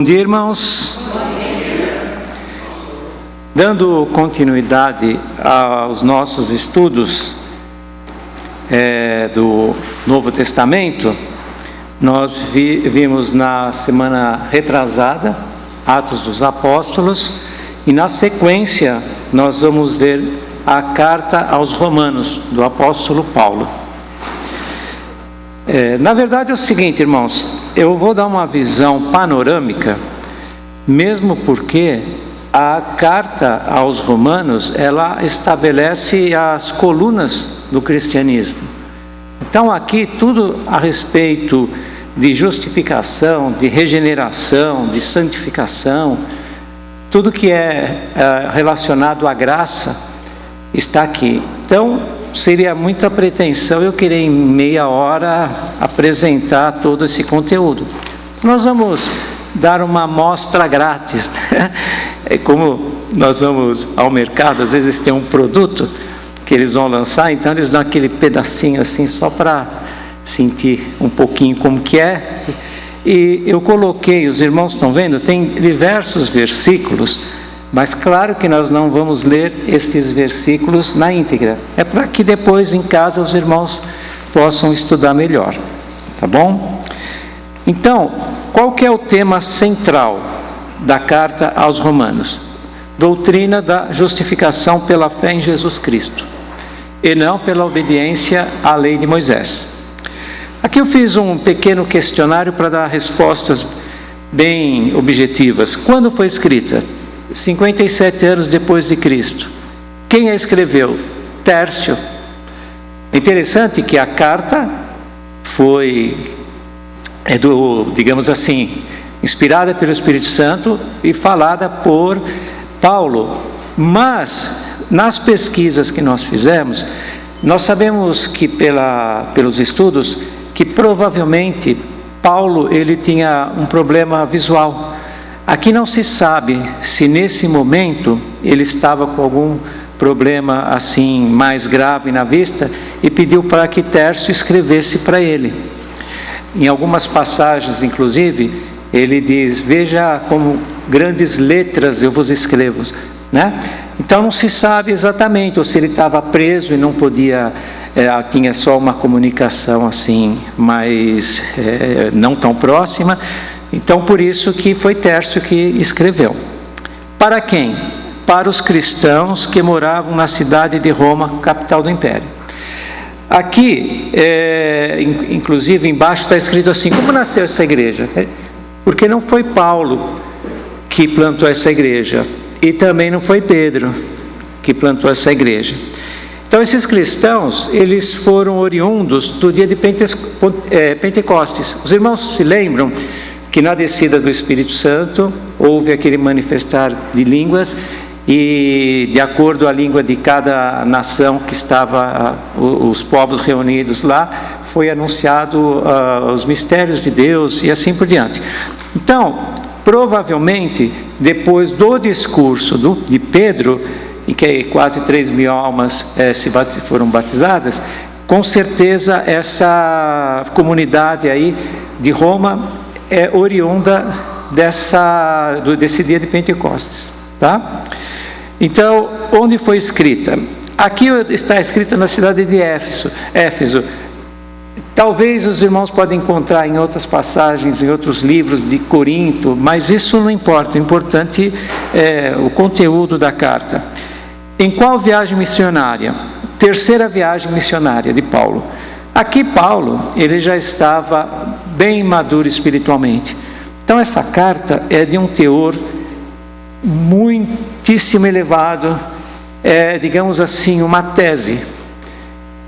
Bom dia, irmãos. Dando continuidade aos nossos estudos do Novo Testamento, nós vimos na semana retrasada Atos dos Apóstolos, e na sequência nós vamos ver a carta aos Romanos do apóstolo Paulo. Na verdade é o seguinte, irmãos, eu vou dar uma visão panorâmica, mesmo porque a carta aos Romanos, ela estabelece as colunas do cristianismo. Então aqui tudo a respeito de justificação, de regeneração, de santificação, tudo que é relacionado à graça está aqui. Então seria muita pretensão eu querer em meia hora apresentar todo esse conteúdo. Nós vamos dar uma amostra grátis, né? É como nós vamos ao mercado, às vezes tem um produto que eles vão lançar, então eles dão aquele pedacinho assim só para sentir um pouquinho como que é. E eu coloquei, os irmãos estão vendo, tem diversos versículos, mas claro que nós não vamos ler estes versículos na íntegra. É para que depois em casa os irmãos possam estudar melhor, tá bom? Então, qual que é o tema central da carta aos Romanos? Doutrina da justificação pela fé em Jesus Cristo, e não pela obediência à lei de Moisés. Aqui eu fiz um pequeno questionário para dar respostas bem objetivas. Quando foi escrita? 57 anos depois de Cristo. Quem a escreveu? Tércio. É interessante que a carta foi, digamos assim, inspirada pelo Espírito Santo e falada por Paulo. Mas, nas pesquisas que nós fizemos, nós sabemos que pelos estudos, que provavelmente Paulo ele tinha um problema visual. Aqui não se sabe se nesse momento ele estava com algum problema assim mais grave na vista e pediu para que Tércio escrevesse para ele. Em algumas passagens, inclusive, ele diz: veja como grandes letras eu vos escrevo, né? Então não se sabe exatamente, ou se ele estava preso e não podia, tinha só uma comunicação assim, mas não tão próxima. Então por isso que foi Tércio que escreveu. Para quem? Para os cristãos que moravam na cidade de Roma, capital do Império. Aqui, inclusive embaixo está escrito assim: como nasceu essa igreja? Porque não foi Paulo que plantou essa igreja, e também não foi Pedro que plantou essa igreja. Então esses cristãos, eles foram oriundos do dia de Pentecostes. Os irmãos se lembram que na descida do Espírito Santo houve aquele manifestar de línguas, e de acordo à língua de cada nação que estava, os povos reunidos lá, foi anunciado os mistérios de Deus e assim por diante. Então, provavelmente, depois do discurso de Pedro, em que quase 3.000 almas foram batizadas, com certeza essa comunidade aí de Roma é oriunda desse dia de Pentecostes, tá? Então, onde foi escrita? Aqui está escrita na cidade de Éfeso. Talvez os irmãos podem encontrar em outras passagens, em outros livros de Corinto, mas isso não importa. O importante é o conteúdo da carta. Em qual viagem missionária? Terceira viagem missionária de Paulo. Aqui Paulo, ele já estava bem maduro espiritualmente. Então essa carta é de um teor muitíssimo elevado, digamos assim, uma tese.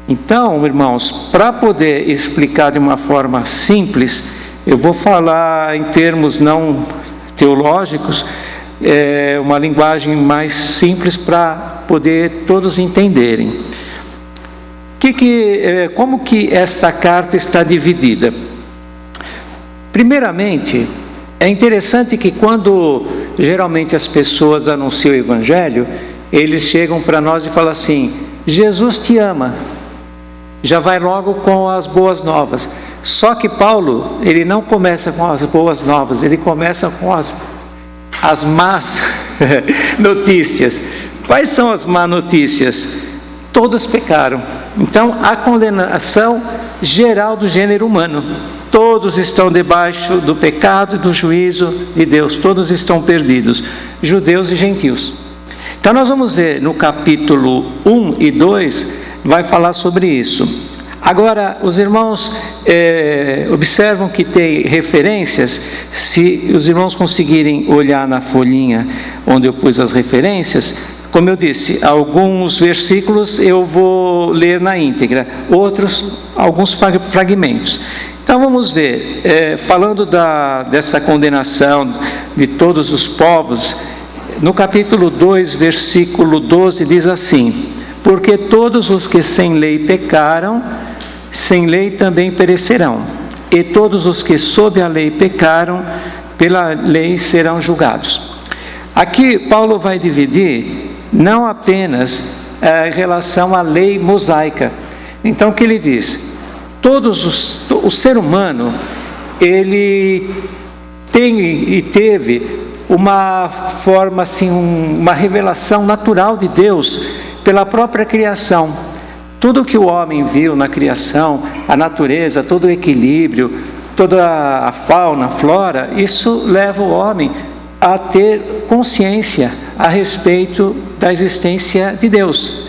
Então, irmãos, para poder explicar de uma forma simples, eu vou falar em termos não teológicos, uma linguagem mais simples para poder todos entenderem. Como que esta carta está dividida? Primeiramente, é interessante que quando geralmente as pessoas anunciam o Evangelho, eles chegam para nós e falam assim: Jesus te ama. Já vai logo com as boas novas. Só que Paulo, ele não começa com as boas novas, ele começa com as más notícias. Quais são as más notícias? Todos pecaram. Então, a condenação geral do gênero humano. Todos estão debaixo do pecado e do juízo de Deus. Todos estão perdidos, judeus e gentios. Então, nós vamos ver no capítulo 1 e 2, vai falar sobre isso. Agora, os irmãos observam que tem referências. Se os irmãos conseguirem olhar na folhinha onde eu pus as referências, como eu disse, alguns versículos eu vou ler na íntegra, outros, alguns fragmentos. Então vamos ver, falando dessa condenação de todos os povos, no capítulo 2, versículo 12, diz assim: porque todos os que sem lei pecaram, sem lei também perecerão, e todos os que sob a lei pecaram, pela lei serão julgados. Aqui Paulo vai dividir não apenas em relação à lei mosaica. Então o que ele diz? O ser humano, ele tem e teve uma forma assim, uma revelação natural de Deus pela própria criação. Tudo que o homem viu na criação, a natureza, todo o equilíbrio, toda a fauna, a flora, isso leva o homem a ter consciência a respeito da existência de Deus.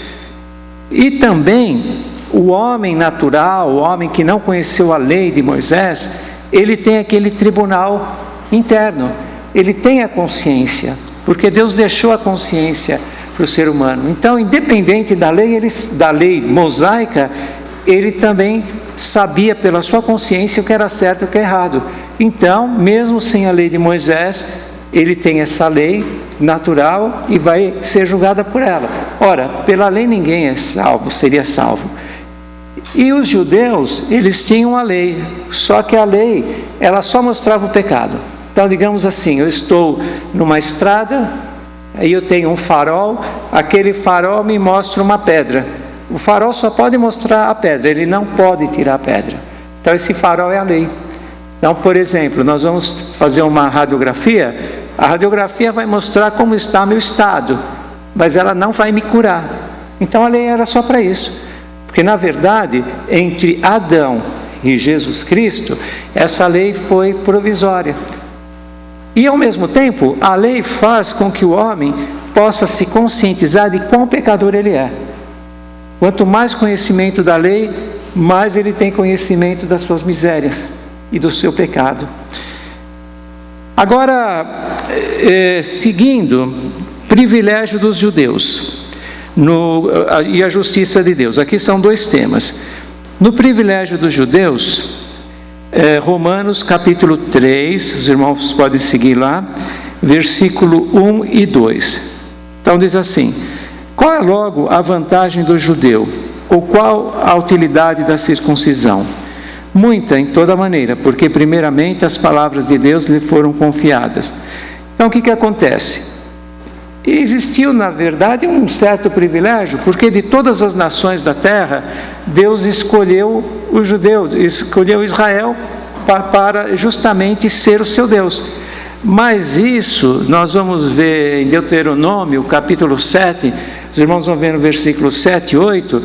E também o homem natural, o homem que não conheceu a lei de Moisés, ele tem aquele tribunal interno, ele tem a consciência, porque Deus deixou a consciência para o ser humano. Então, independente da lei mosaica, ele também sabia pela sua consciência o que era certo e o que é errado. Então, mesmo sem a lei de Moisés, ele tem essa lei natural e vai ser julgada por ela. Ora, pela lei ninguém é salvo, seria salvo. E os judeus, eles tinham a lei, só que a lei, ela só mostrava o pecado. Então, digamos assim, eu estou numa estrada, aí eu tenho um farol, aquele farol me mostra uma pedra. O farol só pode mostrar a pedra, ele não pode tirar a pedra. Então, esse farol é a lei. Então, por exemplo, nós vamos fazer uma radiografia, a radiografia vai mostrar como está meu estado, mas ela não vai me curar. Então, a lei era só para isso. Porque, na verdade, entre Adão e Jesus Cristo, essa lei foi provisória. E, ao mesmo tempo, a lei faz com que o homem possa se conscientizar de quão pecador ele é. Quanto mais conhecimento da lei, mais ele tem conhecimento das suas misérias e do seu pecado. Agora, seguindo, privilégio dos judeus e a justiça de Deus. Aqui são dois temas. No privilégio dos judeus, Romanos capítulo 3, os irmãos podem seguir lá, versículo 1 e 2. Então diz assim: qual é logo a vantagem do judeu? Ou qual a utilidade da circuncisão? Muita, em toda maneira, porque primeiramente as palavras de Deus lhe foram confiadas. Então o que acontece? Existiu, na verdade, um certo privilégio, porque de todas as nações da terra, Deus escolheu o judeu, escolheu Israel para justamente ser o seu Deus. Mas isso, nós vamos ver em Deuteronômio, capítulo 7, os irmãos vão ver no versículo 7 e 8,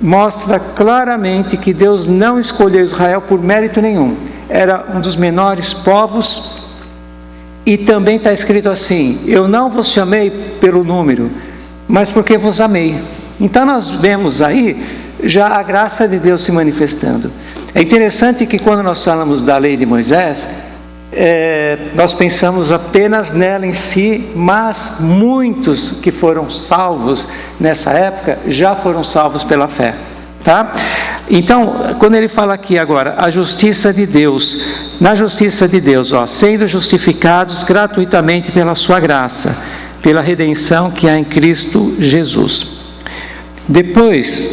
mostra claramente que Deus não escolheu Israel por mérito nenhum. Era um dos menores povos. E também está escrito assim: eu não vos chamei pelo número, mas porque vos amei. Então nós vemos aí já a graça de Deus se manifestando. É interessante que quando nós falamos da lei de Moisés, nós pensamos apenas nela em si, mas muitos que foram salvos nessa época já foram salvos pela fé. Tá? Então, quando ele fala aqui agora, a justiça de Deus, na justiça de Deus, sendo justificados gratuitamente pela sua graça, pela redenção que há em Cristo Jesus. Depois,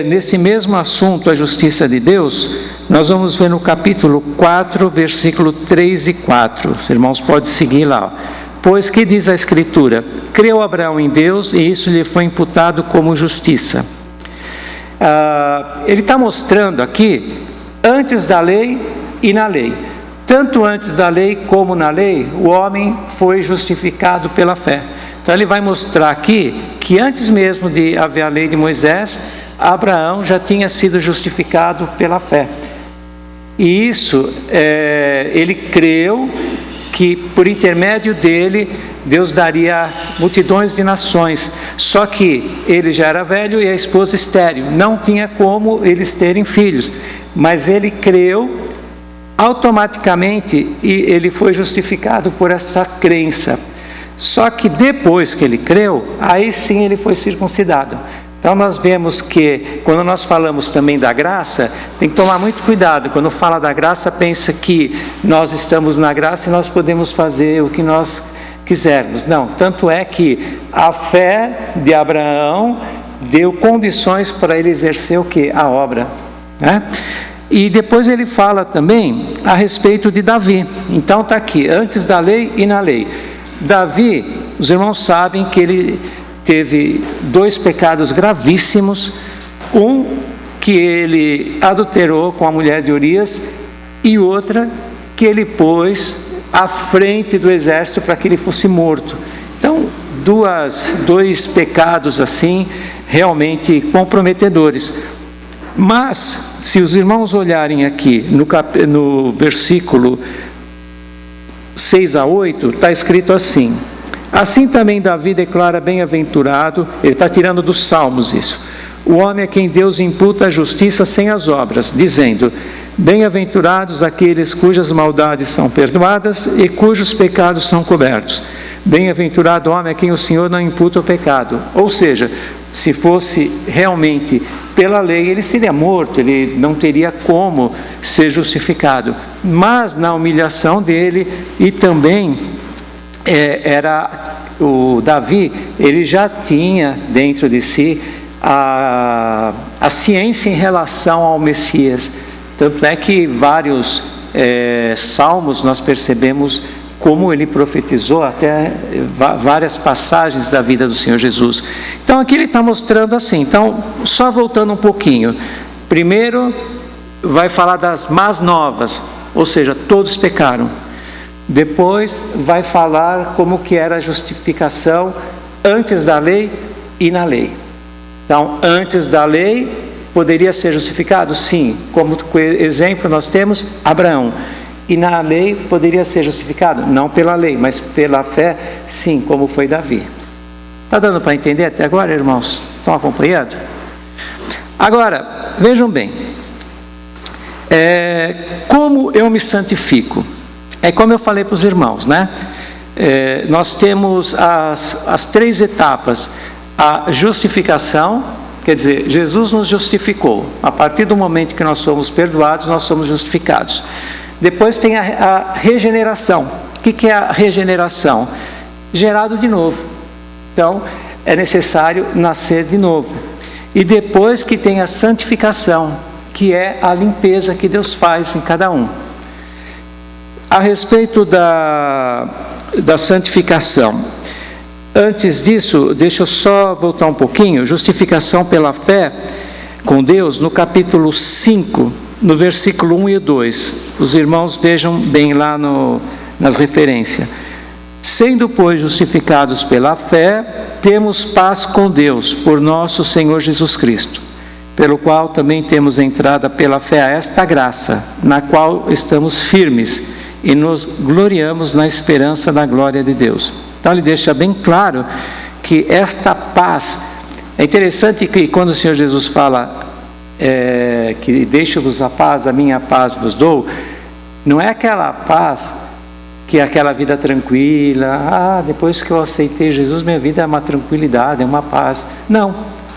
nesse mesmo assunto, a justiça de Deus, nós vamos ver no capítulo 4, versículo 3 e 4. Os irmãos podem seguir lá. Pois que diz a Escritura: creu Abraão em Deus e isso lhe foi imputado como justiça. Ele está mostrando aqui antes da lei e na lei. Tanto antes da lei como na lei, o homem foi justificado pela fé. Então ele vai mostrar aqui que antes mesmo de haver a lei de Moisés, Abraão já tinha sido justificado pela fé. E isso, ele creu que por intermédio dele, Deus daria multidões de nações. Só que ele já era velho e a esposa estéril. Não tinha como eles terem filhos. Mas ele creu automaticamente e ele foi justificado por esta crença. Só que depois que ele creu, aí sim ele foi circuncidado. Então nós vemos que quando nós falamos também da graça, tem que tomar muito cuidado. Quando fala da graça, pensa que nós estamos na graça e nós podemos fazer o que nós quisermos. Não, tanto é que a fé de Abraão deu condições para ele exercer o quê? A obra, né? E depois ele fala também a respeito de Davi. Então está aqui, antes da lei e na lei. Davi, os irmãos sabem que ele teve 2 pecados gravíssimos. Um, que ele adulterou com a mulher de Urias, e outra, que ele pôs à frente do exército para que ele fosse morto. Então, 2 pecados assim, realmente comprometedores. Mas, se os irmãos olharem aqui no versículo 6 a 8, está escrito assim: assim também Davi declara bem-aventurado, ele está tirando dos Salmos isso, o homem a quem Deus imputa a justiça sem as obras, dizendo: bem-aventurados aqueles cujas maldades são perdoadas e cujos pecados são cobertos. Bem-aventurado o homem a quem o Senhor não imputa o pecado. Ou seja, se fosse realmente pela lei, ele seria morto, ele não teria como ser justificado. Mas na humilhação dele, e também o Davi, ele já tinha dentro de si a ciência em relação ao Messias. Tanto é que vários salmos nós percebemos como ele profetizou até várias passagens da vida do Senhor Jesus. Então aqui ele está mostrando assim. Então, só voltando um pouquinho, primeiro vai falar das más novas, ou seja, todos pecaram. Depois vai falar como que era a justificação antes da lei e na lei. Então, antes da lei poderia ser justificado? Sim. Como exemplo nós temos Abraão. E na lei poderia ser justificado? Não pela lei, mas pela fé, sim, como foi Davi. Está dando para entender até agora, irmãos? Estão acompanhando? Agora, vejam bem. Como eu me santifico? É como eu falei para os irmãos, né? Nós temos as 3 etapas. A justificação, quer dizer, Jesus nos justificou. A partir do momento que nós somos perdoados, nós somos justificados. Depois tem a regeneração. O que é a regeneração? Gerado de novo. Então, é necessário nascer de novo. E depois que tem a santificação, que é a limpeza que Deus faz em cada um. A respeito da santificação, antes disso, deixa eu só voltar um pouquinho. Justificação pela fé com Deus, no capítulo 5, no versículo 1 e 2. Os irmãos vejam bem lá nas referências. Sendo, pois, justificados pela fé, temos paz com Deus, por nosso Senhor Jesus Cristo, pelo qual também temos entrada pela fé a esta graça, na qual estamos firmes e nos gloriamos na esperança da glória de Deus. Então ele deixa bem claro que esta paz, é interessante que quando o Senhor Jesus fala que deixo-vos a paz, a minha paz vos dou, não é aquela paz que é aquela vida tranquila, depois que eu aceitei Jesus, minha vida é uma tranquilidade, é uma paz. Não,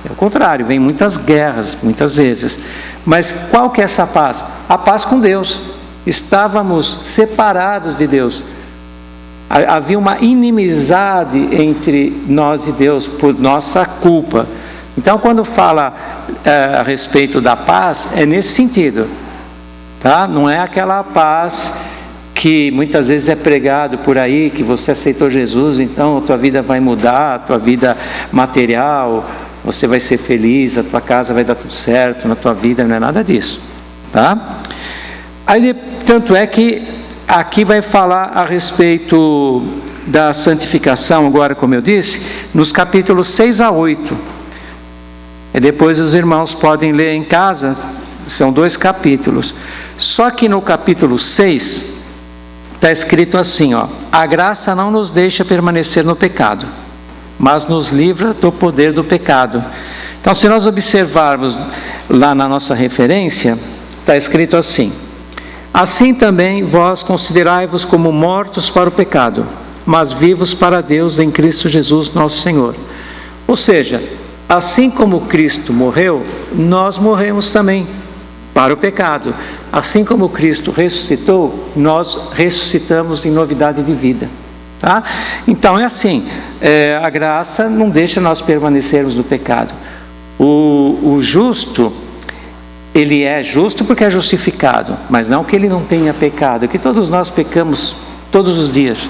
é o contrário, vem muitas guerras, muitas vezes. Mas qual que é essa paz? A paz com Deus. Estávamos separados de Deus. Havia uma inimizade entre nós e Deus por nossa culpa. Então, quando fala a respeito da paz, é nesse sentido, tá? Não é aquela paz que muitas vezes é pregado por aí, que você aceitou Jesus, então a tua vida vai mudar, a tua vida material, você vai ser feliz, a tua casa vai dar tudo certo na tua vida. Não é nada disso, tá? Aí, tanto é que aqui vai falar a respeito da santificação, agora, como eu disse, nos capítulos 6 a 8. E depois os irmãos podem ler em casa, são 2 capítulos. Só que no capítulo 6, está escrito assim, ó: a graça não nos deixa permanecer no pecado, mas nos livra do poder do pecado. Então, se nós observarmos lá na nossa referência, está escrito assim: assim também vós considerai-vos como mortos para o pecado, mas vivos para Deus em Cristo Jesus nosso Senhor. Ou seja, assim como Cristo morreu, nós morremos também para o pecado. Assim como Cristo ressuscitou, nós ressuscitamos em novidade de vida. Tá? Então é assim, a graça não deixa nós permanecermos no pecado. O justo, ele é justo porque é justificado, mas não que ele não tenha pecado, que todos nós pecamos todos os dias.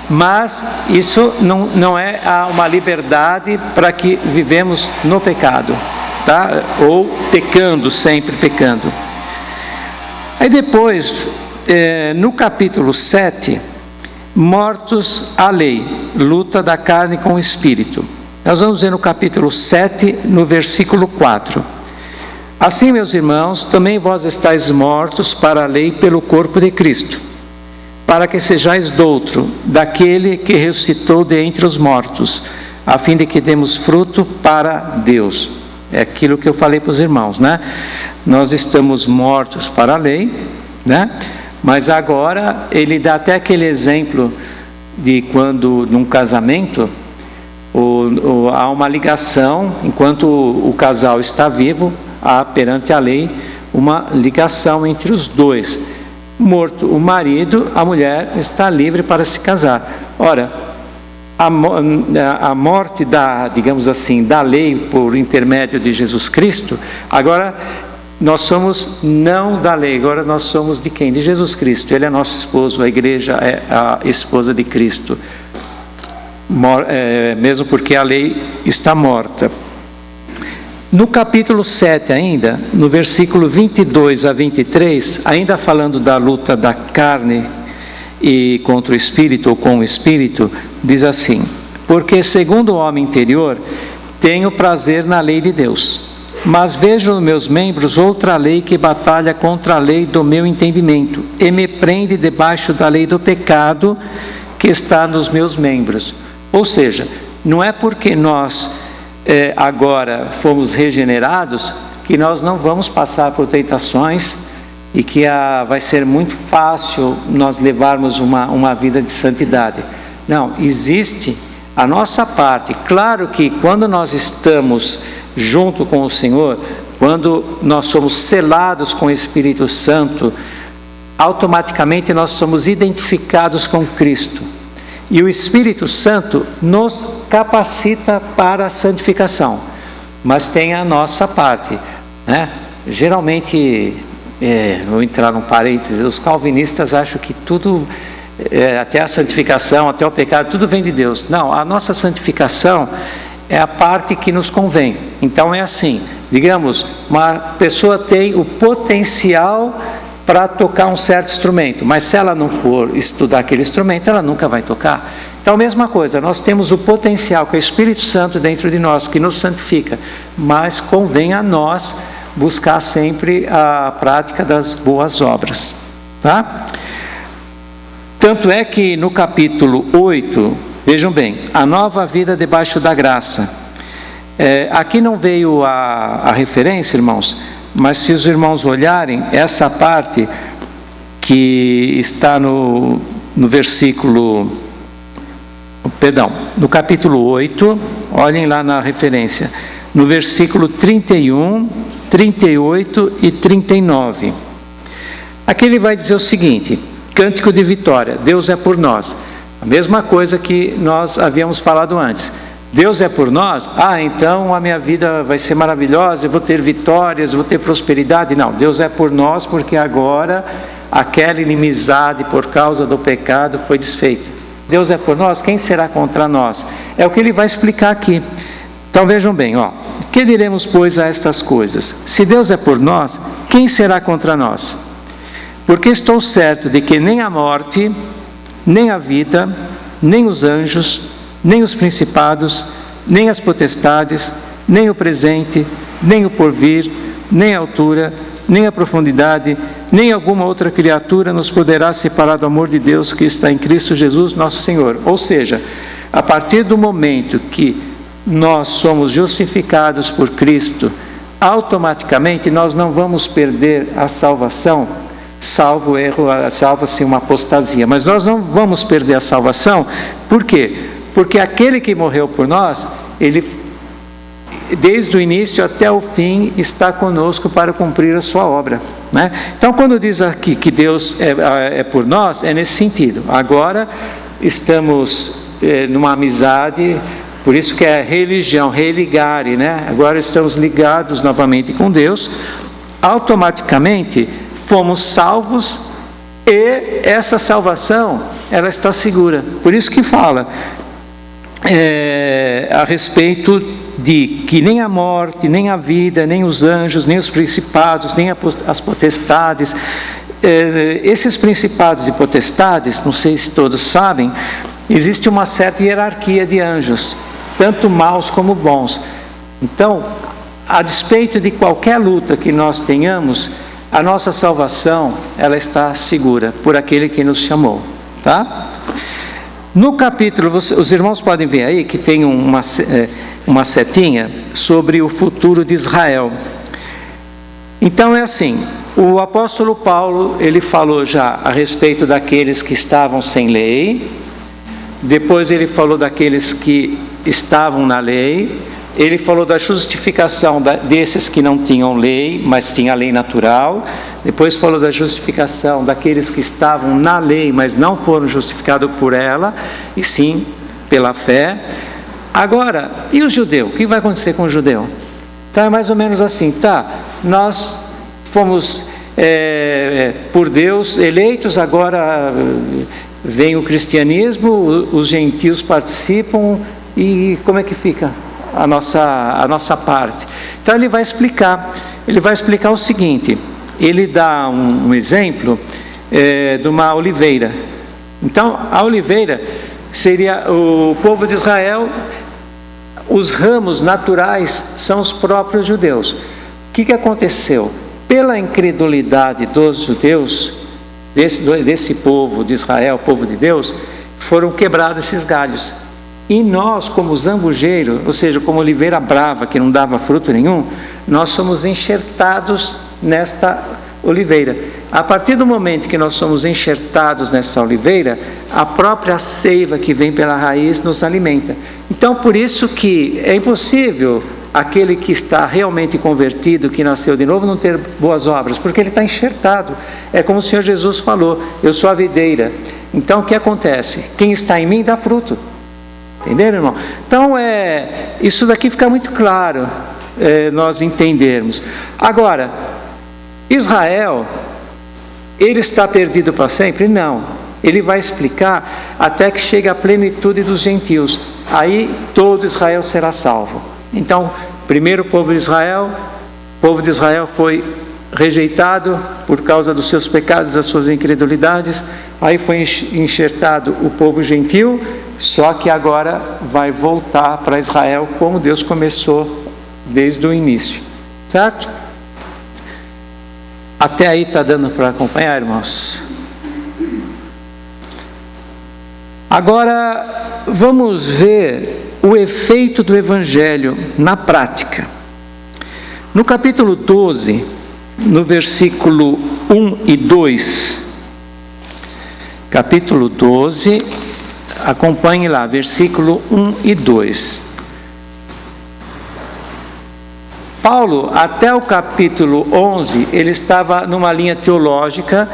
Mas isso não é uma liberdade para que vivemos no pecado, tá? Ou pecando, sempre pecando. Aí depois, no capítulo 7, mortos à lei, luta da carne com o espírito. Nós vamos ver no capítulo 7, no versículo 4. Assim, meus irmãos, também vós estáis mortos para a lei pelo corpo de Cristo, para que sejais doutro daquele que ressuscitou de entre os mortos, a fim de que demos fruto para Deus. É aquilo que eu falei para os irmãos, né? Nós estamos mortos para a lei, né? Mas agora ele dá até aquele exemplo de quando num casamento há uma ligação, enquanto o casal está vivo, há perante a lei uma ligação entre os dois. Morto o marido, a mulher está livre para se casar. Ora, a morte digamos assim, da lei por intermédio de Jesus Cristo, agora nós somos não da lei, agora nós somos de quem? De Jesus Cristo. Ele é nosso esposo, a igreja é a esposa de Cristo, mesmo porque a lei está morta. No capítulo 7 ainda, no versículo 22 a 23, ainda falando da luta da carne e contra o espírito ou com o espírito, diz assim: porque segundo o homem interior, tenho prazer na lei de Deus, mas vejo nos meus membros outra lei que batalha contra a lei do meu entendimento e me prende debaixo da lei do pecado que está nos meus membros. Ou seja, não é porque nós agora fomos regenerados que nós não vamos passar por tentações e que vai ser muito fácil nós levarmos uma vida de santidade. Não, existe a nossa parte. Claro que quando nós estamos junto com o Senhor, quando nós somos selados com o Espírito Santo, automaticamente nós somos identificados com Cristo. E o Espírito Santo nos capacita para a santificação, mas tem a nossa parte, né? Geralmente, vou entrar num parênteses, os calvinistas acham que tudo, até a santificação, até o pecado, tudo vem de Deus. Não, a nossa santificação é a parte que nos convém. Então é assim, digamos, uma pessoa tem o potencial para tocar um certo instrumento, mas se ela não for estudar aquele instrumento, ela nunca vai tocar. Então, a mesma coisa, nós temos o potencial, que é o Espírito Santo dentro de nós, que nos santifica, mas convém a nós buscar sempre a prática das boas obras, tá? Tanto é que no capítulo 8, vejam bem, a nova vida debaixo da graça. Aqui não veio a referência, irmãos, mas se os irmãos olharem, essa parte que está no versículo, no capítulo 8, olhem lá na referência, no versículo 31, 38 e 39. Aqui ele vai dizer o seguinte: cântico de vitória, Deus é por nós. A mesma coisa que nós havíamos falado antes. Deus é por nós? Então a minha vida vai ser maravilhosa, eu vou ter vitórias, vou ter prosperidade. Não, Deus é por nós porque agora aquela inimizade por causa do pecado foi desfeita. Deus é por nós, quem será contra nós? É o que ele vai explicar aqui. Então vejam bem, que diremos pois a estas coisas? Se Deus é por nós, quem será contra nós? Porque estou certo de que nem a morte, nem a vida, nem os anjos, nem os principados, nem as potestades, nem o presente, nem o porvir, nem a altura, nem a profundidade, nem alguma outra criatura nos poderá separar do amor de Deus que está em Cristo Jesus, nosso Senhor. Ou seja, a partir do momento que nós somos justificados por Cristo, automaticamente nós não vamos perder a salvação, salvo o erro, salva-se uma apostasia, mas nós não vamos perder a salvação. Por quê? Porque aquele que morreu por nós, ele desde o início até o fim está conosco para cumprir a sua obra, né? Então, quando diz aqui que Deus é por nós, é nesse sentido. Agora estamos numa amizade, por isso que é religião, religare, né? Agora estamos ligados novamente com Deus, automaticamente fomos salvos e essa salvação, ela está segura. Por isso que fala a respeito de que nem a morte, nem a vida, nem os anjos, nem os principados, nem as potestades, esses principados e potestades, não sei se todos sabem, existe uma certa hierarquia de anjos, tanto maus como bons. Então, a despeito de qualquer luta que nós tenhamos, a nossa salvação, ela está segura por aquele que nos chamou, tá? No capítulo, os irmãos podem ver aí que tem uma setinha sobre o futuro de Israel. Então é assim, o apóstolo Paulo, ele falou já a respeito daqueles que estavam sem lei, depois ele falou daqueles que estavam na lei, ele falou da justificação desses que não tinham lei, mas tinha a lei natural, depois falou da justificação daqueles que estavam na lei, mas não foram justificados por ela, e sim pela fé. Agora, e o judeu? O que vai acontecer com o judeu? Então é mais ou menos assim, nós fomos por Deus eleitos, agora vem o cristianismo, os gentios participam, e como é que fica a nossa parte? Então ele vai explicar o seguinte, ele dá um exemplo de uma oliveira. Então a oliveira seria o povo de Israel, os ramos naturais são os próprios judeus. O que aconteceu? Pela incredulidade dos judeus, desse povo de Israel, povo de Deus, foram quebrados esses galhos. E nós, como zambujeiro, ou seja, como oliveira brava, que não dava fruto nenhum, nós somos enxertados nesta oliveira. A partir do momento que nós somos enxertados nessa oliveira, a própria seiva que vem pela raiz nos alimenta. Então, por isso que é impossível aquele que está realmente convertido, que nasceu de novo, não ter boas obras, porque ele está enxertado. É como o Senhor Jesus falou, eu sou a videira. Então, o que acontece? Quem está em mim dá fruto. Entenderam, irmão? Então, isso daqui fica muito claro, nós entendermos. Agora, Israel, ele está perdido para sempre? Não. Ele vai explicar até que chegue a plenitude dos gentios. Aí, todo Israel será salvo. Então, primeiro o povo de Israel foi rejeitado por causa dos seus pecados, das suas incredulidades. Aí foi enxertado o povo gentil, só que agora vai voltar para Israel como Deus começou desde o início, certo? Até aí está dando para acompanhar, irmãos? Agora vamos ver o efeito do Evangelho na prática. No capítulo 12, no versículo 1 e 2, capítulo 12, acompanhe lá, versículo 1 e 2. Paulo, até o capítulo 11, ele estava numa linha teológica,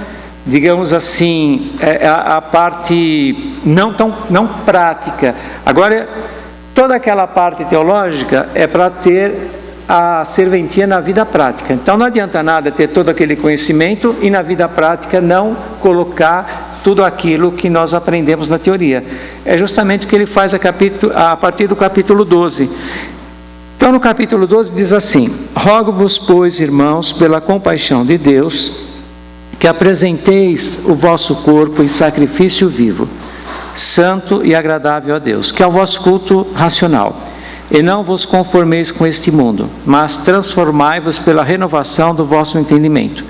digamos assim, a parte não prática. Agora, toda aquela parte teológica é para ter a serventia na vida prática. Então não adianta nada ter todo aquele conhecimento e na vida prática não colocar tudo aquilo que nós aprendemos na teoria. É justamente o que ele faz a partir do capítulo 12. Então no capítulo 12 diz assim: rogo-vos, pois, irmãos, pela compaixão de Deus, que apresenteis o vosso corpo em sacrifício vivo, santo e agradável a Deus, que é o vosso culto racional. E não vos conformeis com este mundo, mas transformai-vos pela renovação do vosso entendimento,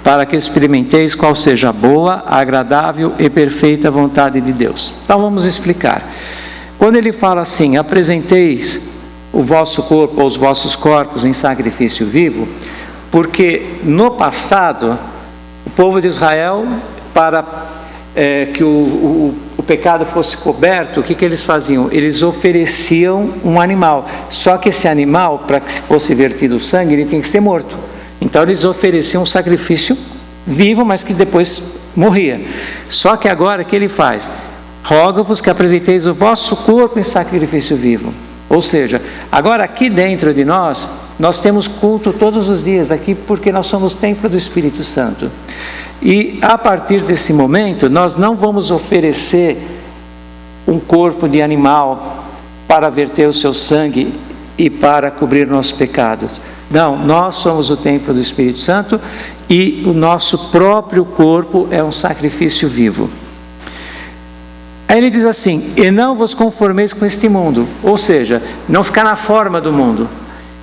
para que experimenteis qual seja a boa, agradável e perfeita vontade de Deus. Então vamos explicar. Quando ele fala assim: apresenteis o vosso corpo ou os vossos corpos em sacrifício vivo, porque no passado o povo de Israel, para que o pecado fosse coberto, o que eles faziam? Eles ofereciam um animal, só que esse animal, para que fosse vertido o sangue, ele tinha que ser morto. Então eles ofereciam um sacrifício vivo, mas que depois morria. Só que agora o que ele faz? Rogo-vos que apresenteis o vosso corpo em sacrifício vivo. Ou seja, agora aqui dentro de nós temos culto todos os dias aqui, porque nós somos templo do Espírito Santo. E a partir desse momento, nós não vamos oferecer um corpo de animal para verter o seu sangue e para cobrir nossos pecados. Não, nós somos o templo do Espírito Santo e o nosso próprio corpo é um sacrifício vivo. Aí ele diz assim: e não vos conformeis com este mundo, ou seja, não ficar na forma do mundo.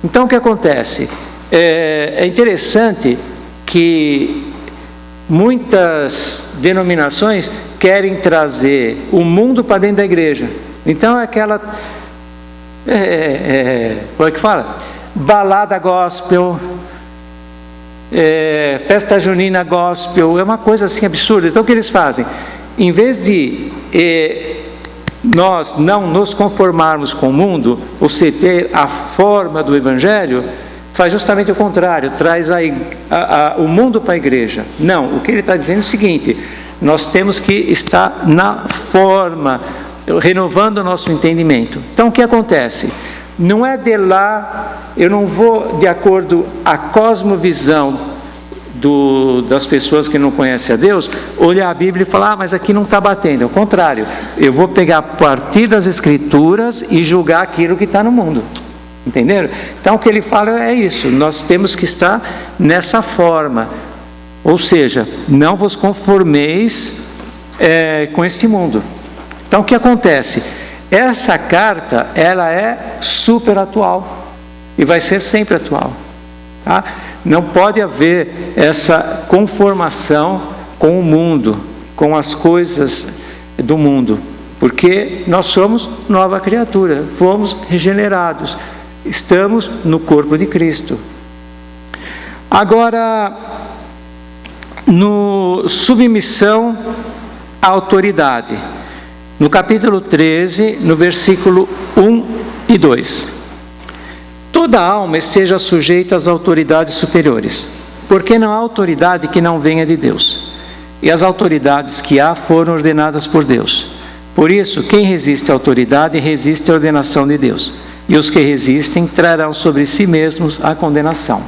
Então o que acontece? É interessante que muitas denominações querem trazer o mundo para dentro da igreja. Então é aquela, como é que fala? Balada gospel, festa junina gospel, é uma coisa assim absurda. Então o que eles fazem? Em vez de nós não nos conformarmos com o mundo, ou seja, ter a forma do Evangelho, faz justamente o contrário, traz o mundo para a igreja. Não, o que ele está dizendo é o seguinte: nós temos que estar na forma, renovando o nosso entendimento. Então o que acontece? Não é de lá, eu não vou de acordo à cosmovisão das pessoas que não conhecem a Deus, olhar a Bíblia e falar: mas aqui não está batendo. Ao contrário, eu vou pegar a partir das Escrituras e julgar aquilo que está no mundo. Entenderam? Então o que ele fala é isso: nós temos que estar nessa forma, ou seja, não vos conformeis com este mundo. Então o que acontece? Essa carta, ela é super atual e vai ser sempre atual, tá? Não pode haver essa conformação com o mundo, com as coisas do mundo, porque nós somos nova criatura, fomos regenerados, estamos no corpo de Cristo. Agora, no submissão à autoridade, no capítulo 13, no versículo 1 e 2. Toda alma esteja sujeita às autoridades superiores, porque não há autoridade que não venha de Deus, e as autoridades que há foram ordenadas por Deus. Por isso, quem resiste à autoridade resiste à ordenação de Deus, e os que resistem trarão sobre si mesmos a condenação.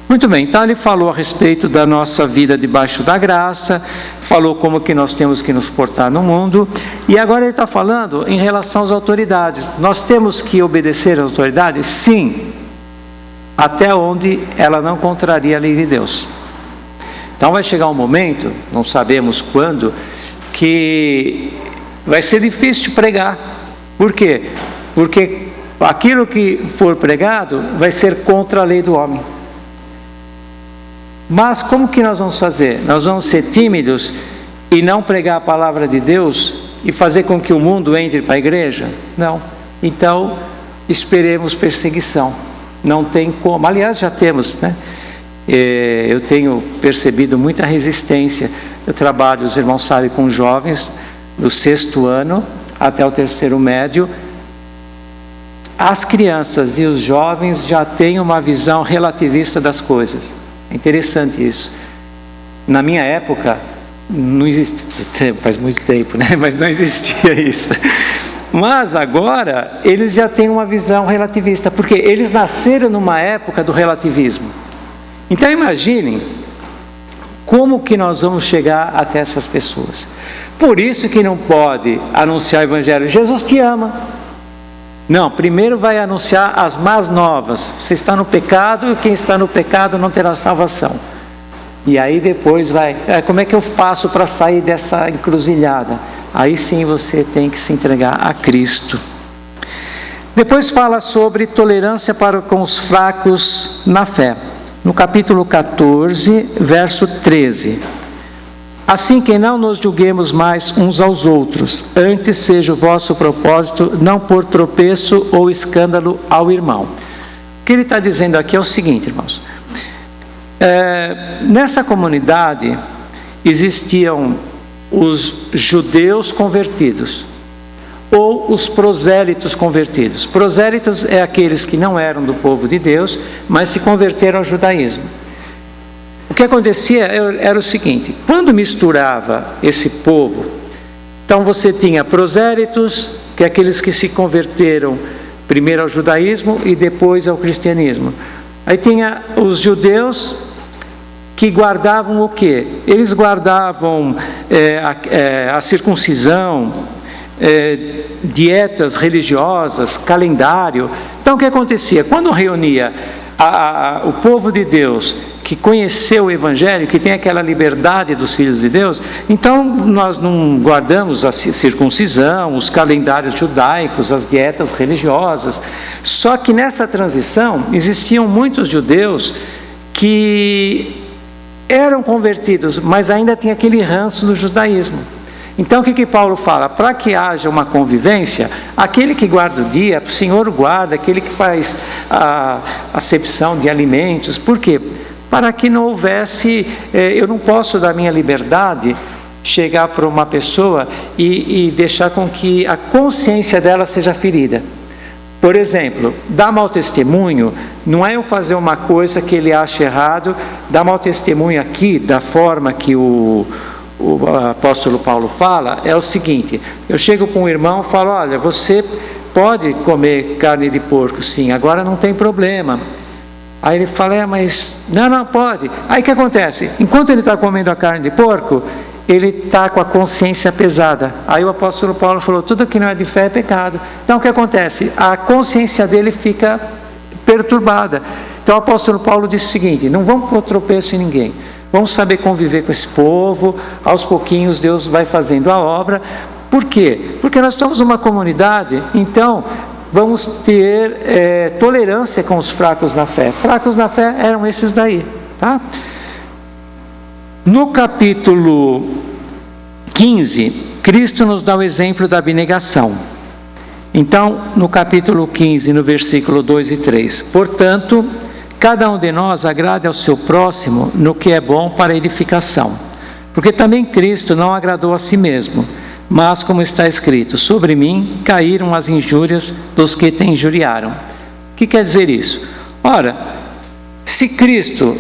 Muito bem, então ele falou a respeito da nossa vida debaixo da graça, falou como que nós temos que nos portar no mundo, e agora ele está falando em relação às autoridades. Nós temos que obedecer às autoridades? Sim, até onde ela não contraria a lei de Deus. Então vai chegar um momento, não sabemos quando, que vai ser difícil pregar. Por quê? Porque aquilo que for pregado vai ser contra a lei do homem. Mas como que nós vamos fazer? Nós vamos ser tímidos e não pregar a palavra de Deus e fazer com que o mundo entre para a igreja? Não. Então, esperemos perseguição. Não tem como. Aliás, já temos, né? Eu tenho percebido muita resistência. Eu trabalho, os irmãos sabem, com jovens do 6º ano até o 3º médio. As crianças e os jovens já têm uma visão relativista das coisas. É interessante isso. Na minha época, não existia, faz muito tempo, né? Mas não existia isso. Mas agora, eles já têm uma visão relativista, porque eles nasceram numa época do relativismo. Então imaginem como que nós vamos chegar até essas pessoas. Por isso que não pode anunciar o Evangelho. Jesus te ama. Não, primeiro vai anunciar as más novas. Você está no pecado, quem está no pecado não terá salvação. E aí depois vai, como é que eu faço para sair dessa encruzilhada? Aí sim você tem que se entregar a Cristo. Depois fala sobre tolerância para com os fracos na fé. No capítulo 14, verso 13. Assim que não nos julguemos mais uns aos outros, antes seja o vosso propósito não pôr tropeço ou escândalo ao irmão. O que ele está dizendo aqui é o seguinte, irmãos. Nessa comunidade existiam os judeus convertidos ou os prosélitos convertidos. Prosélitos é aqueles que não eram do povo de Deus, mas se converteram ao judaísmo. O que acontecia era o seguinte: quando misturava esse povo, então você tinha prosélitos, que é aqueles que se converteram primeiro ao judaísmo e depois ao cristianismo. Aí tinha os judeus que guardavam o quê? Eles guardavam a circuncisão, dietas religiosas, calendário. Então o que acontecia? Quando reunia o povo de Deus que conheceu o Evangelho, que tem aquela liberdade dos filhos de Deus, então nós não guardamos a circuncisão, os calendários judaicos, as dietas religiosas. Só que nessa transição existiam muitos judeus que eram convertidos, mas ainda tinha aquele ranço do judaísmo. Então o que Paulo fala? Para que haja uma convivência, aquele que guarda o dia, o Senhor guarda, aquele que faz a acepção de alimentos. Por quê? Para que não houvesse, eu não posso da minha liberdade chegar para uma pessoa e deixar com que a consciência dela seja ferida. Por exemplo, dar mau testemunho não é eu fazer uma coisa que ele acha errado. Dar mau testemunho aqui, da forma que o apóstolo Paulo fala, é o seguinte: eu chego para um irmão e falo, olha, você pode comer carne de porco, sim, agora não tem problema. Aí ele fala, mas não pode. Aí o que acontece? Enquanto ele está comendo a carne de porco, ele está com a consciência pesada. Aí o apóstolo Paulo falou, tudo que não é de fé é pecado. Então o que acontece? A consciência dele fica perturbada. Então o apóstolo Paulo disse o seguinte: não vamos pôr tropeço em ninguém. Vamos saber conviver com esse povo. Aos pouquinhos Deus vai fazendo a obra. Por quê? Porque nós somos uma comunidade, então vamos ter tolerância com os fracos na fé. Fracos na fé eram esses daí, tá? No capítulo 15, Cristo nos dá o exemplo da abnegação. Então, no capítulo 15, no versículo 2 e 3, portanto, cada um de nós agrade ao seu próximo no que é bom para a edificação. Porque também Cristo não agradou a si mesmo, mas como está escrito, sobre mim caíram as injúrias dos que te injuriaram. O que quer dizer isso? Ora, se Cristo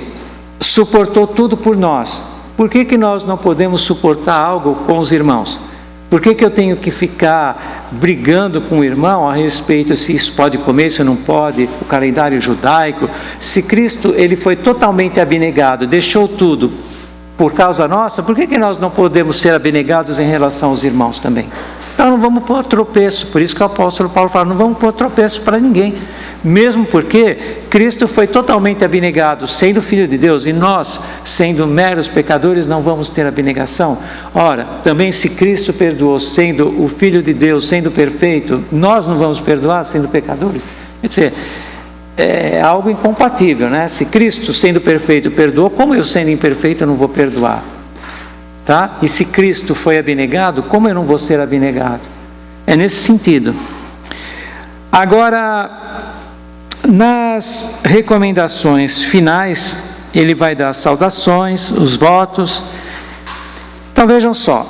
suportou tudo por nós, por que nós não podemos suportar algo com os irmãos? Por que eu tenho que ficar brigando com o irmão a respeito se isso pode comer, se não pode, o calendário judaico? Se Cristo ele foi totalmente abnegado, deixou tudo por causa nossa, por que nós não podemos ser abnegados em relação aos irmãos também? Então não vamos pôr tropeço. Por isso que o apóstolo Paulo fala, não vamos pôr tropeço para ninguém. Mesmo porque Cristo foi totalmente abnegado, sendo Filho de Deus, e nós, sendo meros pecadores, não vamos ter abnegação. Ora, também se Cristo perdoou, sendo o Filho de Deus, sendo perfeito, nós não vamos perdoar, sendo pecadores? Quer dizer, é algo incompatível, né? Se Cristo, sendo perfeito, perdoou, como eu, sendo imperfeito, eu não vou perdoar? Tá? E se Cristo foi abnegado, como eu não vou ser abnegado? É nesse sentido. Agora, nas recomendações finais, ele vai dar as saudações, os votos. Então vejam só,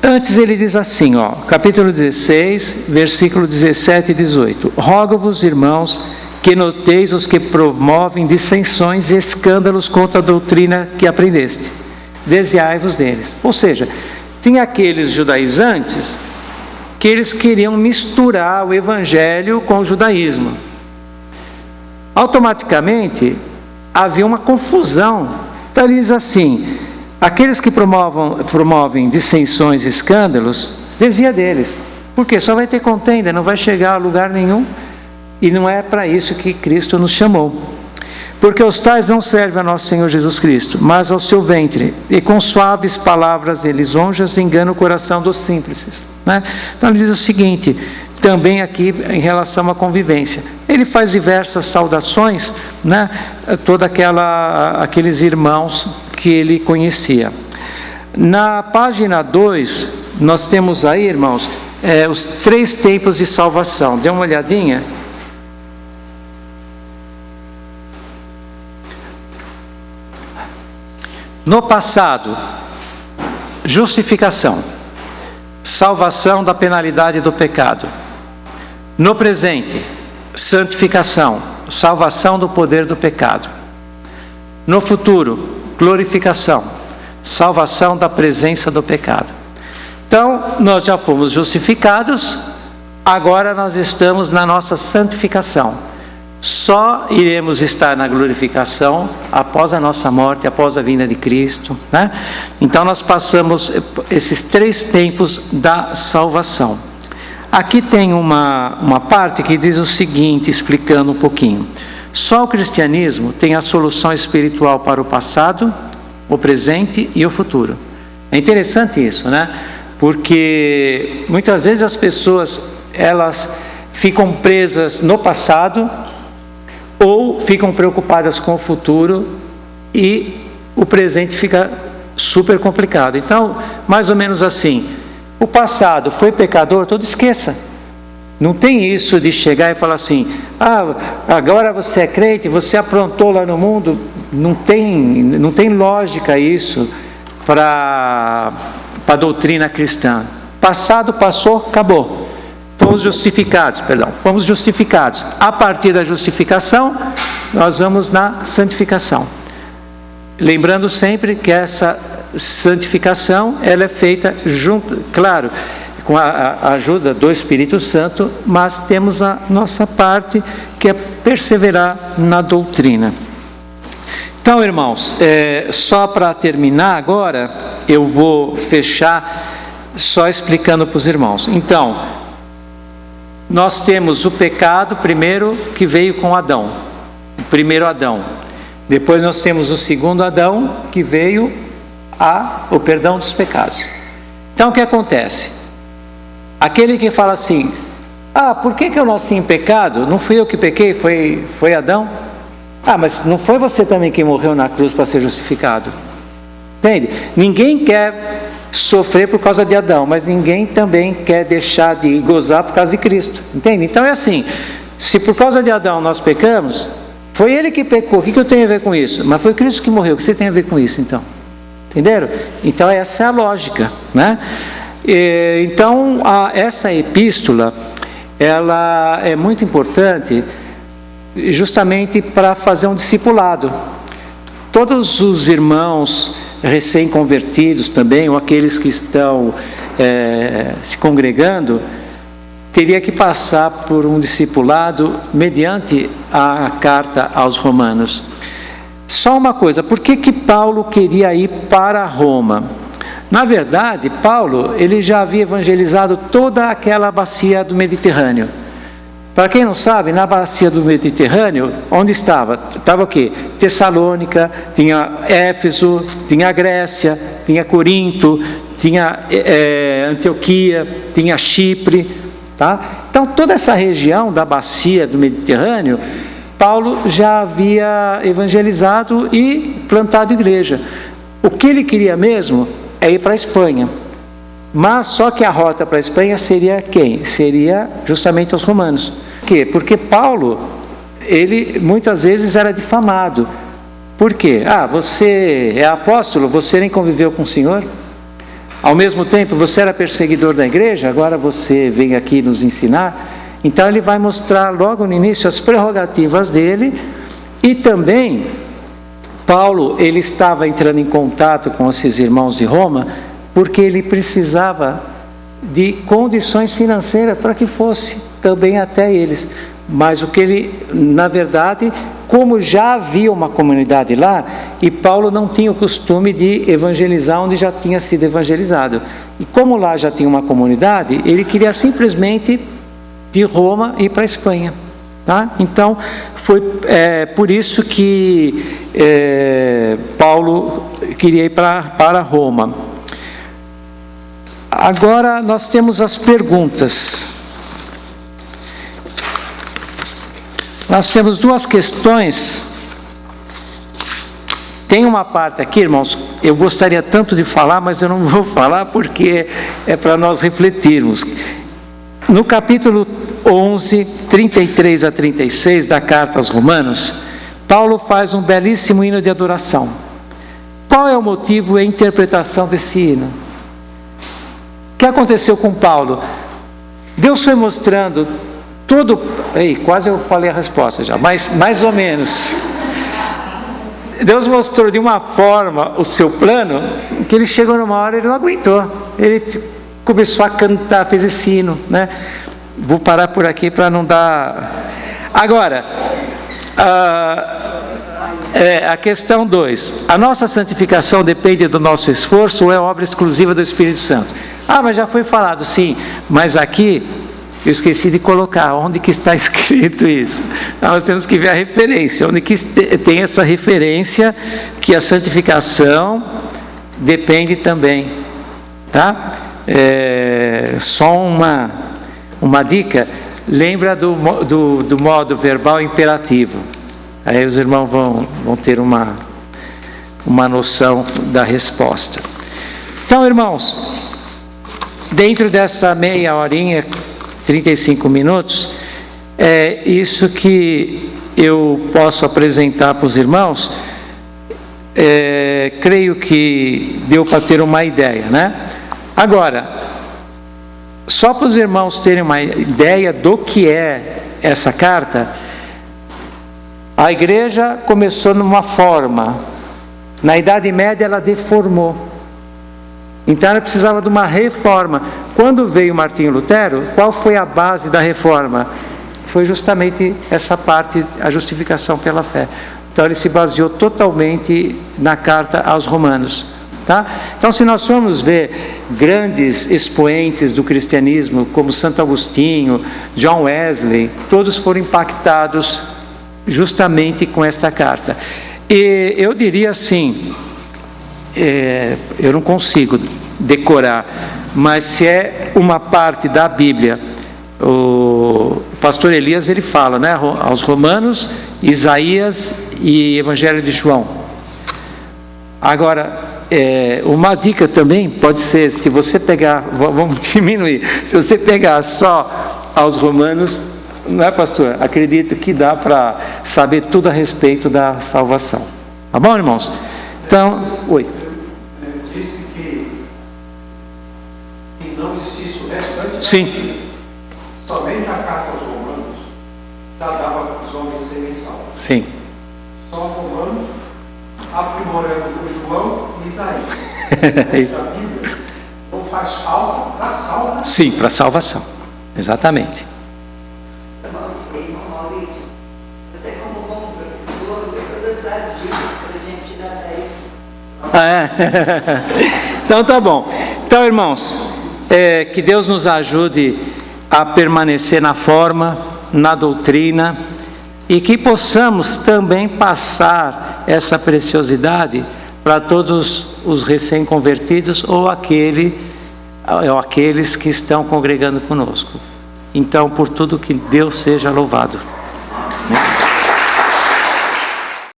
antes ele diz assim, capítulo 16, versículo 17 e 18: rogo-vos, irmãos, que noteis os que promovem dissensões e escândalos contra a doutrina que aprendeste. Desviai-vos deles. Ou seja, tinha aqueles judaizantes que eles queriam misturar o evangelho com o judaísmo. Automaticamente havia uma confusão. Então ele diz assim: aqueles que promovem dissensões e escândalos, desvia deles. Porque só vai ter contenda, não vai chegar a lugar nenhum. E não é para isso que Cristo nos chamou. Porque os tais não servem a nosso Senhor Jesus Cristo, mas ao seu ventre, e com suaves palavras e lisonjas enganam o coração dos simples. Né? Então ele diz o seguinte, também aqui em relação à convivência. Ele faz diversas saudações, né? Toda aqueles irmãos que ele conhecia. Na página 2, nós temos aí, irmãos, os 3 tempos de salvação. Dê uma olhadinha. No passado, justificação, salvação da penalidade do pecado. No presente, santificação, salvação do poder do pecado. No futuro, glorificação, salvação da presença do pecado. Então, nós já fomos justificados, agora nós estamos na nossa santificação. Só iremos estar na glorificação após a nossa morte, após a vinda de Cristo, né? Então nós passamos esses 3 tempos da salvação. Aqui tem uma parte que diz o seguinte, explicando um pouquinho. Só o cristianismo tem a solução espiritual para o passado, o presente e o futuro. É interessante isso, né? Porque muitas vezes as pessoas, elas ficam presas no passado, ou ficam preocupadas com o futuro e o presente fica super complicado. Então, mais ou menos assim, o passado foi pecador, todo esqueça. Não tem isso de chegar e falar assim, agora você é crente, você aprontou lá no mundo. Não tem lógica isso para a doutrina cristã. Passado, passou, acabou. Fomos justificados. A partir da justificação, nós vamos na santificação. Lembrando sempre que essa santificação, ela é feita junto, claro, com a ajuda do Espírito Santo, mas temos a nossa parte, que é perseverar na doutrina. Então, irmãos, só para terminar agora, eu vou fechar só explicando para os irmãos. Então, nós temos o pecado primeiro que veio com Adão, o primeiro Adão. Depois nós temos o segundo Adão que veio o perdão dos pecados. Então o que acontece? Aquele que fala assim, por que eu nasci em pecado? Não fui eu que pequei, foi Adão? Mas não foi você também que morreu na cruz para ser justificado? Entende? Ninguém quer sofrer por causa de Adão, mas ninguém também quer deixar de gozar por causa de Cristo, entende? Então é assim, se por causa de Adão nós pecamos, foi ele que pecou, o que eu tenho a ver com isso? Mas foi Cristo que morreu, o que você tem a ver com isso então? Entenderam? Então essa é a lógica, né? Então essa epístola, ela é muito importante justamente para fazer um discipulado. Todos os irmãos recém-convertidos também, ou aqueles que estão se congregando, teria que passar por um discipulado mediante a carta aos Romanos. Só uma coisa, por que Paulo queria ir para Roma? Na verdade, Paulo, ele já havia evangelizado toda aquela bacia do Mediterrâneo. Para quem não sabe, na bacia do Mediterrâneo, onde estava? Estava o quê? Tessalônica, tinha Éfeso, tinha Grécia, tinha Corinto, tinha Antioquia, tinha Chipre, tá? Então toda essa região da bacia do Mediterrâneo, Paulo já havia evangelizado e plantado igreja. O que ele queria mesmo é ir para a Espanha. Mas só que a rota para a Espanha seria quem? Seria justamente os romanos. Por quê? Porque Paulo, ele muitas vezes era difamado. Por quê? Você é apóstolo, você nem conviveu com o Senhor? Ao mesmo tempo, você era perseguidor da igreja, agora você vem aqui nos ensinar. Então ele vai mostrar logo no início as prerrogativas dele. E também, Paulo, ele estava entrando em contato com esses irmãos de Roma, porque ele precisava de condições financeiras para que fosse também até eles. Mas o que ele, na verdade, como já havia uma comunidade lá, e Paulo não tinha o costume de evangelizar onde já tinha sido evangelizado. E como lá já tinha uma comunidade, ele queria simplesmente de Roma ir para a Espanha. Tá? Então, foi por isso que Paulo queria ir para Roma. Agora nós temos as perguntas. Nós temos duas questões. Tem uma parte aqui, irmãos, eu gostaria tanto de falar, mas eu não vou falar porque é para nós refletirmos. No capítulo 11, 33 a 36 da carta aos Romanos, Paulo faz um belíssimo hino de adoração. Qual é o motivo e a interpretação desse hino? O que aconteceu com Paulo? Deus foi mostrando todo... quase eu falei a resposta já, mas mais ou menos. Deus mostrou de uma forma o seu plano, que ele chegou numa hora e ele não aguentou. Ele começou a cantar, fez esse hino, né? Vou parar por aqui para não dar... Agora, a questão 2. A nossa santificação depende do nosso esforço ou é obra exclusiva do Espírito Santo? Mas já foi falado, sim. Mas aqui, eu esqueci de colocar onde que está escrito isso. Nós temos que ver a referência. Onde que tem essa referência que a santificação depende também. Tá? Só uma dica. Lembra do modo verbal imperativo. Aí os irmãos vão ter uma noção da resposta. Então, irmãos, dentro dessa meia horinha, 35 minutos, é isso que eu posso apresentar para os irmãos. Creio que deu para ter uma ideia, né? Agora, só para os irmãos terem uma ideia do que é essa carta, a igreja começou numa forma, na Idade Média ela deformou, então ela precisava de uma reforma. Quando veio Martinho Lutero, qual foi a base da reforma? Foi justamente essa parte, a justificação pela fé. Então ele se baseou totalmente na carta aos Romanos. Tá? Então, se nós formos ver grandes expoentes do cristianismo, como Santo Agostinho, John Wesley, todos foram impactados justamente com esta carta. E eu diria assim, eu não consigo decorar, mas se é uma parte da Bíblia, o pastor Elias ele fala, né, aos Romanos, Isaías e Evangelho de João. Agora, uma dica também pode ser, se você pegar, vamos diminuir, se você pegar só aos Romanos, não é, pastor? Acredito que dá para saber tudo a respeito da salvação. Tá bom, irmãos? Então, oi. Disse que se não existisse o restante, Sim. somente a carta aos Romanos já dava os homens serem salvos. Sim. Só Romanos, aprimorando o João e Isaías. A Bíblia não faz falta para salvação. Sim, para salvação. Exatamente. Irmão Maurício, você como bom professor, deu todas as dicas para a gente dar 10. Então tá bom. Então, irmãos, que Deus nos ajude a permanecer na forma, na doutrina, e que possamos também passar essa preciosidade para todos os recém-convertidos ou aqueles que estão congregando conosco. Então, por tudo que Deus seja louvado.